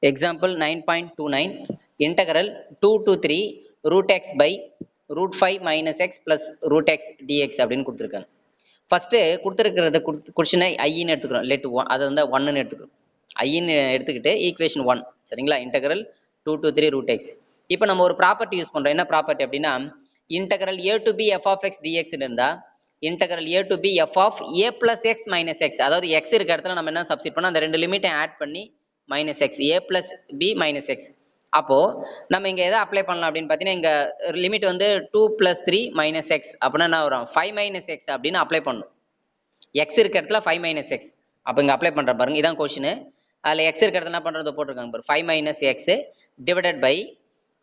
Example 9.29 integral 2 to 3 root x by root 5 minus x plus root x dx அப்படின்னு கொடுத்துருக்காங்க. First கொடுத்துருக்கிறது கொஸ்டினை ஐன்னு எடுத்துக்கிறோம். லெட் ஒன் அதை வந்து ஒன்னு எடுத்துக்கிறோம். ஐன்னு எடுத்துக்கிட்டு ஈக்குவேஷன் 1 சரிங்களா. Integral 2 to 3 root x. இப்போ நம்ம ஒரு ப்ராப்பர்ட்டி யூஸ் பண்றோம். என்ன ப்ராப்பர்ட்டி அப்படின்னா integral a to b f of x dx இருந்தா integral a to b f of a plus x minus x, அதாவது x இருக்க இடத்துல நம்ம என்ன சப்ஸ்டிட் பண்ணோம், அந்த ரெண்டு லிமிட்டை ஆட் பண்ணி minus X a plus b minus x. அப்போ நம்ம இங்க எதை அப்ளை பண்ணலாம் அப்படின்னு பார்த்தீங்கன்னா இங்க லிமிட் வந்து 2 plus 3 minus x அப்படின்னா என்ன வரும் 5 minus x அப்படின்னு அப்ளை பண்ணணும். x இருக்க இடத்துல 5 minus x அப்போ இங்க அப்ளை பண்ற பாருங்க. இதான் கொஸ்டின். அதுல x இருக்க இடத்துல என்ன பண்றது போட்டிருக்காங்க பாருங்க 5 minus x டிவைடட் பை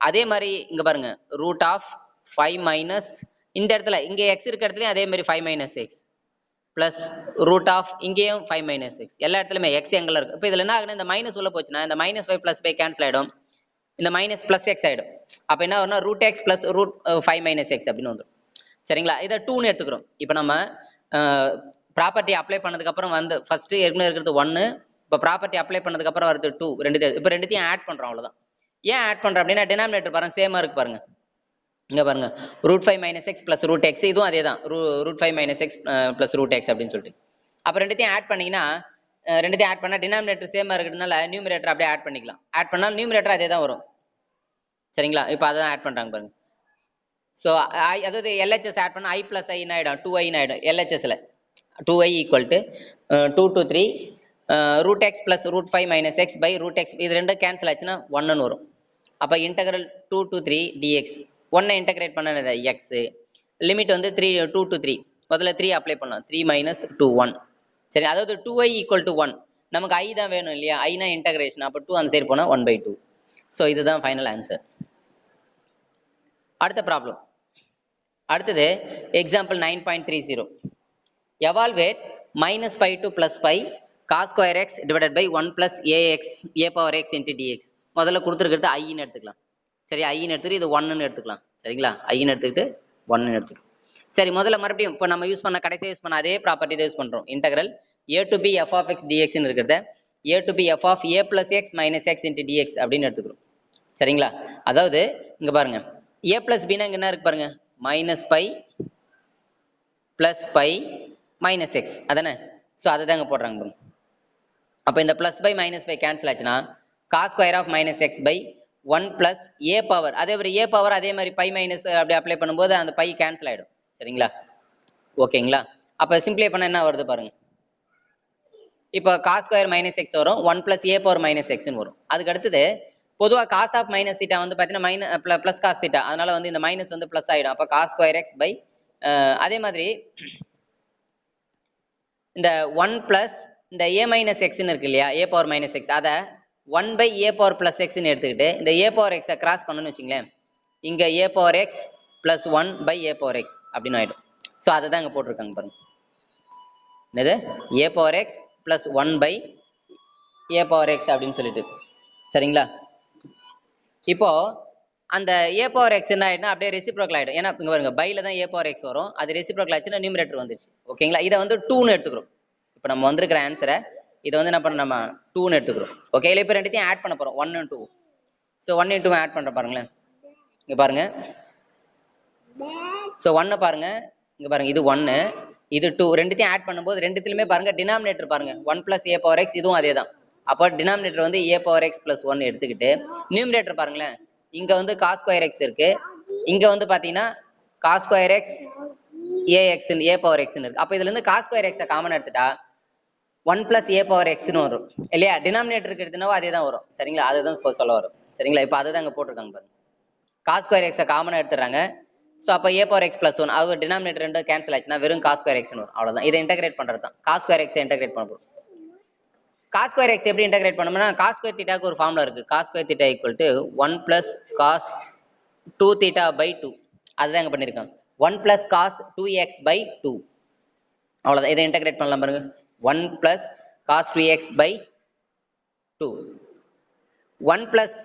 அதே மாதிரி இங்க பாருங்க ரூட் ஆஃப் 5 மைனஸ் இந்த இடத்துல இங்க x இருக்க இடத்துலயும் அதே மாதிரி 5 minus x plus root of இங்கேயும் 5 minus x எல்லா இடத்துலயுமே x எங்கல இருக்கு. இப்போ இதுல என்ன ஆகுது, இந்த மைனஸ் உள்ள போச்சுன்னா இந்த மைனஸ் 5 பிளஸ் 5 கேன்சல் ஆயிடும், இந்த மைனஸ் பிளஸ் எக்ஸ் ஆயிடும். அப்ப என்ன வரும்னா root x plus root 5 minus x அப்படின்னு வந்துடும் சரிங்களா. இதை 2ன்னு எடுத்துக்கிறோம். இப்போ நம்ம ப்ராப்பர்ட்டி அப்ளை பண்ணதுக்கு அப்புறம் வந்து ஃபர்ஸ்ட் ஏற்கனவே இருக்கிறது 1, இப்போ ப்ராப்பர்ட்டி அப்ளை பண்ணதுக்கு அப்புறம் வருது 2, ரெண்டு இப்போ ரெண்டுத்தையும் ஆட் பண்றோம் அவ்வளவுதான். ஏன் ஆட் பண்றோம் அப்படின்னா டினாமினேட்டர் பாருங்க சேமா இருக்கு பாருங்க. இங்க பாருங்க root 5 minus x plus root x, இதுவும் அதே தான் root 5 minus x plus root x அப்படின்னு சொல்லிட்டு. அப்போ ரெண்டுத்தையும் ஆட் பண்ணீங்கன்னா ரெண்டுத்தையும் ஆட் பண்ணா டினாமினேட்டர் சேமா இருக்கிறதுனால நியூமரேட்டர் அப்படியே ஆட் பண்ணிக்கலாம். ஆட் பண்ணால் நியூமரேட்டர் அதே தான் வரும் சரிங்களா. இப்போ அதான் ஆட் பண்றாங்க பாருங்க. ஸோ அதாவது எல்ஹெச்எஸ் ஆட் பண்ண ஐ பிளஸ் ஐன்னு ஆயிடும் 2i ஆயிடும். எல்ஹெச்எஸ்ல 2i equal to 2 to 3 root x plus root 5 minus x by root x, இது ரெண்டும் கேன்சல் ஆச்சுன்னா 1ன்னு வரும். அப்போ இன்டெக்ரல் 2 to 3 dx 1 இன்டெகிரேட் பண்ணது எக்ஸ் லிமிட் வந்து 2 to 3 முதல்ல 3 அப்ளை பண்ணலாம் 3 மைனஸ் 2 1 சரி. அதாவது 2i ஈக்குவல் டு 1 நமக்கு ஐ தான் வேணும் இல்லையா, ஐனா இன்டெகிரேஷன், அப்போ 2 அந்த சைடு போனால் 1/2. ஸோ இதுதான் ஃபைனல் ஆன்சர். அடுத்த ப்ராப்ளம் அடுத்தது example 9.30 evaluate minus 5 to plus 5 cos square x divided by 1 plus ax a power x into dx. முதல்ல கொடுத்துருக்கிறது ஐன்னு எடுத்துக்கலாம் சரி. ஐன்னு எடுத்துட்டு இது 1ன்னு எடுத்துக்கலாம் சரிங்களா. ஐன்னு எடுத்துக்கிட்டு 1ன்னு எடுத்துக்கலாம் சரி. முதல்ல மறுபடியும் இப்போ நம்ம யூஸ் பண்ண கடைசியாக யூஸ் பண்ண அதே ப்ராப்பர்ட்டி தான் யூஸ் பண்றோம். Integral a to b f of x dx ன்னு இருக்கிறத a to b f of a plus x minus x into dx அப்படின்னு எடுத்துக்கிறோம் சரிங்களா. அதாவது இங்க பாருங்க a plus b னா இங்க என்ன இருக்கு பாருங்க minus by plus by minus x அதானே. ஸோ அதை தாங்க போடுறாங்க பாருங்க. அப்போ இந்த plus by minus by cancel ஆச்சுன்னா cos square of minus x by 1 plus a power, அதே மாதிரி ஏ பவர் அதே மாதிரி பை மைனஸ் அப்படி அப்ளை பண்ணும்போது அந்த பை கேன்சல் ஆயிடும் சரிங்களா. ஓகேங்களா. அப்போ சிம்பிளை பண்ண என்ன வருது பாருங்க. இப்போ காஸ் ஸ்கொயர் மைனஸ் எக்ஸ் வரும் 1 பிளஸ் ஏ பவர் மைனஸ் எக்ஸ்ன்னு வரும். அதுக்கு அடுத்தது பொதுவாக காஸ் ஆஃப் மைனஸ் தீட்டா வந்து பார்த்தீங்கன்னா பிளஸ் காஸ் தீட்டா, அதனால வந்து இந்த மைனஸ் வந்து பிளஸ் ஆயிடும். அப்போ காஸ் ஸ்கொயர் எக்ஸ் பை அதே மாதிரி இந்த 1 பிளஸ் இந்த ஏ மைனஸ் எக்ஸ்ன்னு இருக்கு இல்லையா ஏ பவர் மைனஸ் எக்ஸ், அதை 1 பை ஏ பவர் பிளஸ் எக்ஸ்ன்னு எடுத்துக்கிட்டு இந்த ஏ பவர் எக்ஸை கிராஸ் பண்ணணும்னு வச்சுங்களேன், இங்கே a power x plus 1 by a power x அப்படின்னு ஆயிடும். ஸோ அதை தான் இங்கே போட்டிருக்காங்க பாருங்க. என்னது a power x plus 1 by a power x அப்படின்னு சொல்லிட்டு சரிங்களா. இப்போ அந்த ஏ பவர் எக்ஸ் என்ன ஆயிடுனா அப்படியே ரெசிப்ரோக்கல் ஆயிடும். ஏன்னா இங்க பாருங்க பைல தான் ஏ பவர் எக்ஸ் வரும், அது ரெசிப்ரோக்கல் ஆச்சுன்னா நியூமரேட்டர் வந்துருச்சு. ஓகேங்களா. இதை வந்து 2ன்னு எடுத்துக்கிறோம். இப்போ நம்ம வந்திருக்கிற ஆன்சரை இதை வந்து என்ன பண்ண நம்ம 2ன்னு எடுத்துக்கிறோம். ஓகே. இல்லை இப்போ ரெண்டுத்தையும் ஆட் பண்ண போறோம் 1 and 2. ஸோ 1 and 2 ஆட் பண்ற பாருங்களேன். இங்க பாருங்க. ஸோ 1 பாருங்க இங்க பாருங்க இது 1 இது 2 ரெண்டுத்தையும் ஆட் பண்ணும்போது ரெண்டுத்திலுமே பாருங்க டினாமினேட்டர் பாருங்க 1 பிளஸ் ஏ பவர் எக்ஸ், இதுவும் அதே தான். அப்போ டினாமினேட்டர் வந்து ஏ பவர் எக்ஸ் பிளஸ் 1 எடுத்துக்கிட்டு நியூமரேட்டர் பாருங்களேன் இங்க வந்து காஸ் ஸ்கொயர் எக்ஸ் இருக்கு, இங்க வந்து பாத்தீங்கன்னா cos square X ax a power எக்ஸ்ன்னு இருக்கு. அப்போ இதுல இருந்து காஸ் ஸ்கொயர் எக்ஸை காமன் எடுத்துட்டா 1 பிளஸ் ஏ பவர் எக்ஸ்ன்னு வரும் இல்லையா. டினாமினேட்டருக்கு எடுத்துனாவோ அதே தான் வரும் சரிங்களா. அதுதான் இப்போ சொல்ல வரும் சரிங்களா. இப்போ அதை தான் இங்க போட்டிருக்காங்க பாருங்க. காஸ் ஸ்கொயர் எக்ஸை காமன் எடுத்துறாங்க. ஸோ அப்போ ஏ பவர் எக்ஸ் பிளஸ் 1 அது டினாமினேட்டர் ரெண்டும் கேன்சல் ஆச்சுன்னா வெறும் காஸ் ஸ்கொயர் எக்ஸ்ன்னு வரும். அவ்வளவுதான். இதை இன்டெகிரேட் பண்றது தான் காஸ் ஸ்கொயர் எக்ஸை இன்டெகிரேட் பண்ண போறோம். காஸ் ஸ்கொயர் எக்ஸ் எப்படி இன்டெகிரேட் பண்ணோம்னா காஸ் ஸ்கொயர் தீட்டாக்கு ஒரு ஃபார்முலா இருக்கு. Cos square theta equal to 1 plus cos 2 theta by 2. அதுதான் இங்க பண்ணிருக்காங்க 1 பிளஸ் காஸ் 2x பை 2. அவ்வளவுதான். இதை இன்டெகிரேட் பண்ணலாம் பாருங்க 1 plus cos 2x by 2. 1 plus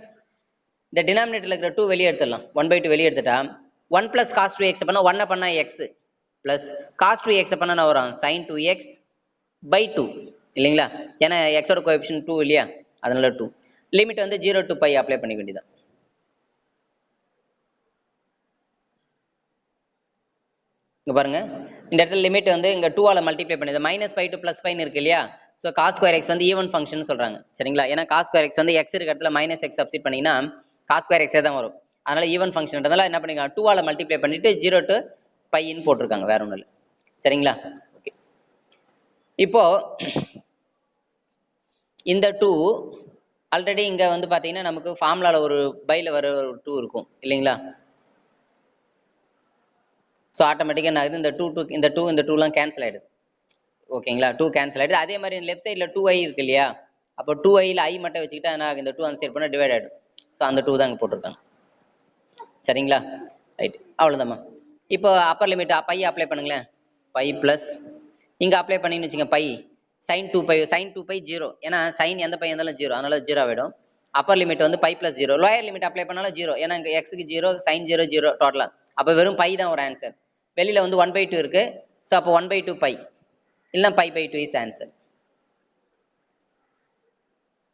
இந்த டினாமினேட்டர்ல இருக்கிற 2 வெளியே எடுத்துடலாம் 1/2 வெளியே எடுத்துட்டா 1 பிளஸ் காஸ் 2x பண்ணா 1 பண்ணா x பிளஸ் காஸ் 2x பண்ணா வரும் sin 2x பை 2 இல்லைங்களா. ஏன்னா எக்ஸோட கோஎஃபிஷியன்ட் 2 இல்லையா, அதனால 2. லிமிட் வந்து 0 to பை அப்ளை பண்ணிக்க வேண்டியதான். இங்க பாருங்க, இந்த இடத்துல லிமிட் வந்து இங்க 2 ஆல மல்டிப்ளை பண்ணுது. -π to +π இருக்கு இல்லையா? ஸோ cos ஸ்கொயர் எக்ஸ் வந்து ஈவன் ஃபங்க்ஷன் சொல்றாங்க. சரிங்களா? ஏன்னா cos ஸ்கொயர் எக்ஸ் வந்து எக்ஸ் இருக்க இடத்துல -x சப்ஸ்டிட் பண்ணீங்கன்னா cos ஸ்கொயர் எக்ஸே தான் வரும். அதனால ஈவன் ஃபங்க்ஷன்றதால என்ன பண்ணிருக்காங்க, 2 ஆல மல்டிப்ளை பண்ணிட்டு 0 to பைன்னு போட்டிருக்காங்க. வேற ஒண்ணும் இல்லை. சரிங்களா? ஓகே. இப்போ இந்த 2 ஆல்ரெடி இங்க வந்து பாத்தீங்கன்னா நமக்கு ஃபார்முலால ஒரு பைல வர ஒரு 2 இருக்கும் இல்லைங்களா? ஸோ ஆட்டோமேட்டிக்காக என்ன ஆகுது, இந்த 2 கேன்சல் ஆயிடுது. ஓகேங்களா? 2 கேன்சல் ஆயிடுது. அதே மாதிரி லெஃப்ட் சைடில் 2i இருக்கு இல்லையா? அப்போ 2iல i மட்டும் வச்சுக்கிட்டா என்ன ஆகும், இந்த 2 அந்த சைட் பண்ணால் டிவைட் ஆகிடும். ஸோ அந்த 2 தான் இங்கே போட்டிருக்காங்க. சரிங்களா? ரைட், அவ்வளோதாம்மா. இப்போ அப்பர் லிமிட் பை அப்ளை பண்ணுங்களேன். பை ப்ளஸ் இங்கே அப்ளை பண்ணின்னு வச்சுங்க, பை sin 2π 0. ஏன்னா சைன் எந்த பை இருந்தாலும் 0, அதனால 0 ஆகிடும். அப்பர் லிமிட் வந்து pi plus 0. Lower limit apply பண்ணாலும் 0, ஏன்னா இங்கே எக்ஸுக்கு 0, sin 0 0 டோட்டலாக. அப்போ வெறும் பை தான் ஒரு ஆன்சர். வெளியில் வந்து 1/2 இருக்கு. ஸோ அப்போ 1/2 பை இல்லைனா π/2 இஸ் ஆன்சர்.